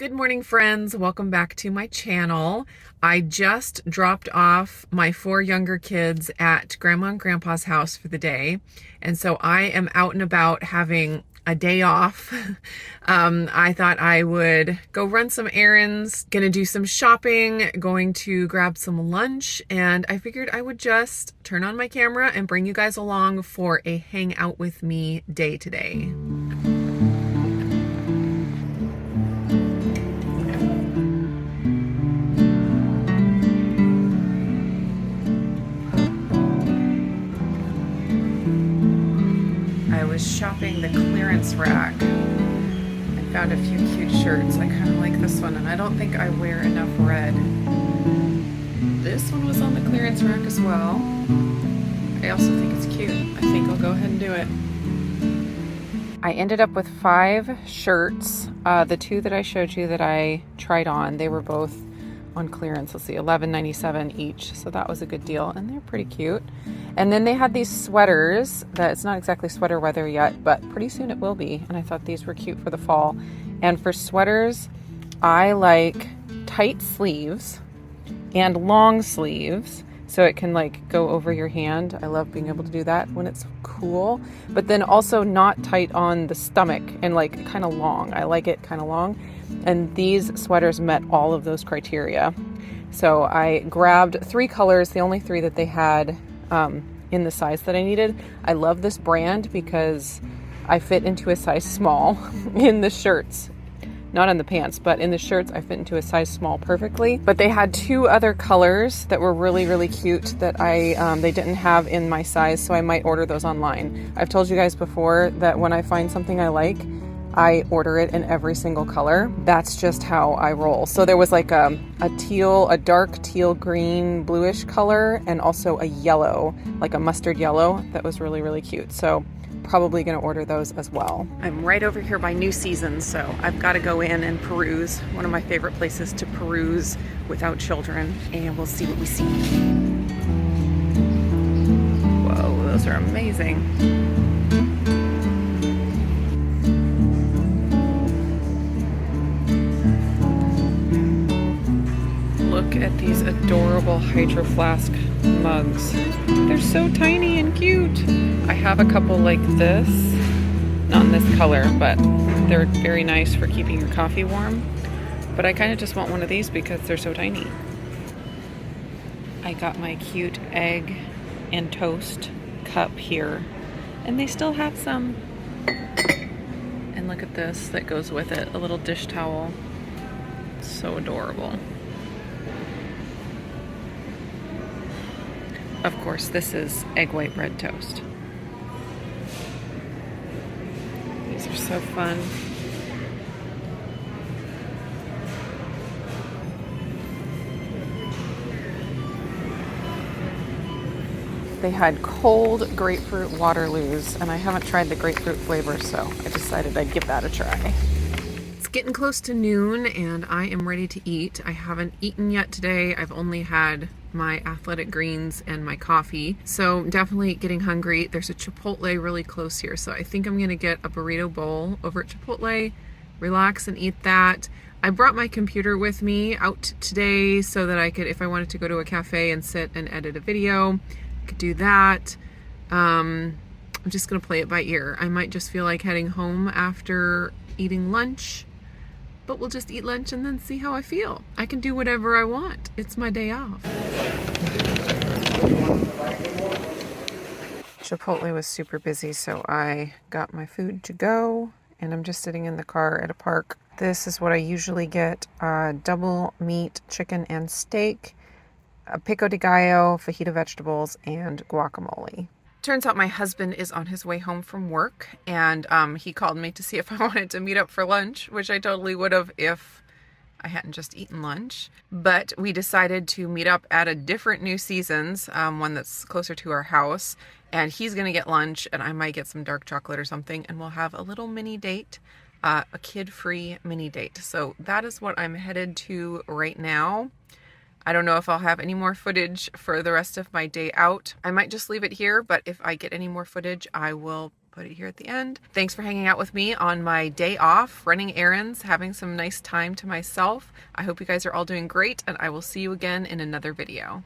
Good morning, friends. Welcome back to my channel. I just dropped off my 4 younger kids at Grandma and Grandpa's house for the day. And so I am out and about having a day off. I thought I would go run some errands, gonna do some shopping, going to grab some lunch, and I figured I would just turn on my camera and bring you guys along for a hang out with me day today. I was shopping the clearance rack and found a few cute shirts. I kind of like this one, and I don't think I wear enough red. This one was on the clearance rack as well. I also think it's cute. I think I'll go ahead and do it. I ended up with 5 shirts. The 2 that I showed you that I tried on, they were both on clearance. Let's see, $11.97 each. So that was a good deal, and they're pretty cute. And then they had these sweaters that it's not exactly sweater weather yet, but pretty soon it will be. And I thought these were cute for the fall. And for sweaters, I like tight sleeves and long sleeves, so it can like go over your hand. I love being able to do that when it's cool, but then also not tight on the stomach and like kind of long. I like it kind of long. And these sweaters met all of those criteria. So I grabbed 3 colors, the only 3 that they had in the size that I needed. I love this brand because I fit into a size small in the shirts. Not in the pants, but in the shirts I fit into a size small perfectly. But they had 2 other colors that were really, really cute that they didn't have in my size, so I might order those online. I've told you guys before that when I find something I like, I order it in every single color. That's just how I roll. So there was like a dark teal green bluish color, and also a yellow, like a mustard yellow that was really, really cute. So probably gonna order those as well. I'm right over here by New Seasons, so I've got to go in and peruse. One of my favorite places to peruse without children, and we'll see what we see. Whoa, those are amazing. Look at these adorable Hydro Flask mugs. They're so tiny and cute. I have a couple like this, not in this color, but they're very nice for keeping your coffee warm. But I kind of just want one of these because they're so tiny. I got my cute egg and toast cup here, and they still have some. And look at this that goes with it, a little dish towel. So adorable. Of course, this is egg white bread toast. These are so fun. They had cold grapefruit Waterloos, and I haven't tried the grapefruit flavor, so I decided I'd give that a try. It's getting close to noon, and I am ready to eat. I haven't eaten yet today. I've only had my athletic greens and my coffee, so definitely getting hungry. There's a Chipotle really close here, so I think I'm gonna get a burrito bowl over at Chipotle, relax and eat that. I brought my computer with me out today so that I could, if I wanted to go to a cafe and sit and edit a video, I could do that. I'm just gonna play it by ear. I might just feel like heading home after eating lunch, but we'll just eat lunch and then see how I feel. I can do whatever I want. It's my day off. Chipotle was super busy, so I got my food to go, and I'm just sitting in the car at a park. This is what I usually get: double meat, chicken and steak, a pico de gallo, fajita vegetables, and guacamole. Turns out my husband is on his way home from work, and he called me to see if I wanted to meet up for lunch, which I totally would have if I hadn't just eaten lunch. But we decided to meet up at a different New Seasons, one that's closer to our house, and he's gonna get lunch, and I might get some dark chocolate or something, and we'll have a little mini date, a kid-free mini date. So that is what I'm headed to right now. I don't know if I'll have any more footage for the rest of my day out. I might just leave it here, but if I get any more footage, I will put it here at the end. Thanks for hanging out with me on my day off, running errands, having some nice time to myself. I hope you guys are all doing great, and I will see you again in another video.